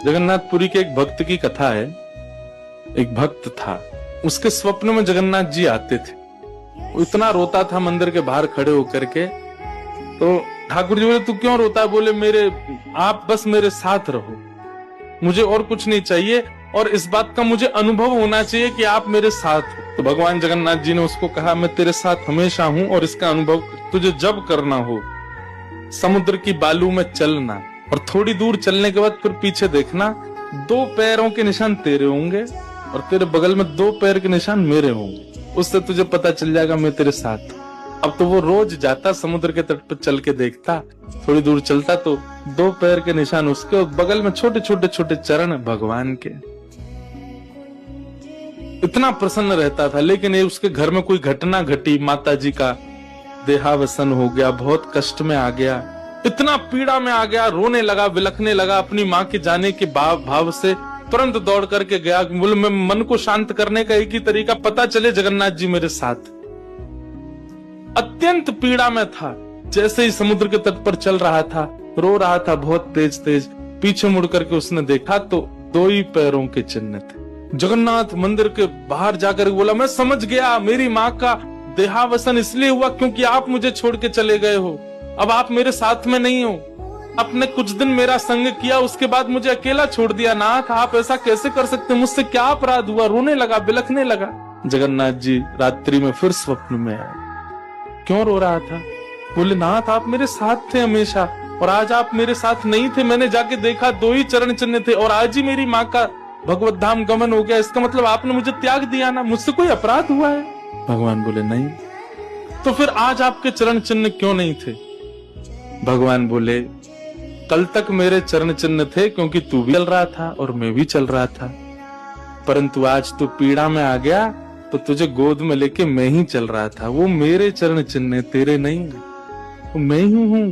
जगन्नाथपुरी के एक भक्त की कथा है। एक भक्त था, उसके स्वप्न में जगन्नाथ जी आते थे। वो इतना रोता था मंदिर के बाहर खड़े होकर के। तो ठाकुर जी बोले, तू क्यों रोता है? बोले, आप बस मेरे साथ रहो, मुझे और कुछ नहीं चाहिए, और इस बात का मुझे अनुभव होना चाहिए कि आप मेरे साथ हो। तो भगवान जगन्नाथ जी ने उसको कहा, मैं तेरे साथ हमेशा हूं, और इसका अनुभव तुझे जब करना हो समुद्र की बालू में चलना, और थोड़ी दूर चलने के बाद फिर पीछे देखना, 2 पैरों के निशान तेरे होंगे और तेरे बगल में 2 पैर के निशान मेरे होंगे। उससे तुझे पता चल जाएगा मैं तेरे साथ। अब तो वो रोज जाता, समुद्र के तट पर चल के देखता, थोड़ी दूर चलता तो 2 पैर के निशान उसके और बगल में छोटे छोटे छोटे चरण भगवान के। इतना प्रसन्न रहता था। लेकिन ये उसके घर में कोई घटना घटी, माता जी का देहावसन हो गया, बहुत कष्ट में आ गया, इतना पीड़ा में आ गया, रोने लगा, बिलखने लगा। अपनी माँ के जाने के भाव से तुरंत दौड़ करके गया। बोले, मैं मन को शांत करने का एक ही तरीका, पता चले जगन्नाथ जी मेरे साथ। अत्यंत पीड़ा में था। जैसे ही समुद्र के तट पर चल रहा था, रो रहा था बहुत तेज तेज। पीछे मुड़ करके उसने देखा तो 2 ही पैरों के चिन्ह थे। जगन्नाथ मंदिर के बाहर जाकर बोला, मैं समझ गया, मेरी माँ का देहावसन इसलिए हुआ क्योंकि आप मुझे छोड़ के चले गए हो। अब आप मेरे साथ में नहीं हो। आपने कुछ दिन मेरा संग किया, उसके बाद मुझे अकेला छोड़ दिया। नाथ, आप ऐसा कैसे कर सकते? मुझसे क्या अपराध हुआ? रोने लगा, बिलखने लगा। जगन्नाथ जी रात्रि में फिर स्वप्न में आए। क्यों रो रहा था? बोले, नाथ, आप मेरे साथ थे हमेशा, और आज आप मेरे साथ नहीं थे। मैंने जाके देखा 2 ही चरण चिन्ह थे, और आज ही मेरी माँ का भगवत धाम गमन हो गया। इसका मतलब आपने मुझे त्याग दिया ना? मुझसे कोई अपराध हुआ है? भगवान बोले, नहीं। तो फिर आज आपके चरण चिन्ह क्यों नहीं थे? भगवान बोले, कल तक मेरे चरण चिन्ह थे क्योंकि तू भी चल रहा था और मैं भी चल रहा था, परंतु आज तू पीड़ा में आ गया तो तुझे गोद में लेके मैं ही चल रहा था। वो मेरे चरण चिन्ह, तेरे नहीं, वो मैं ही हूं।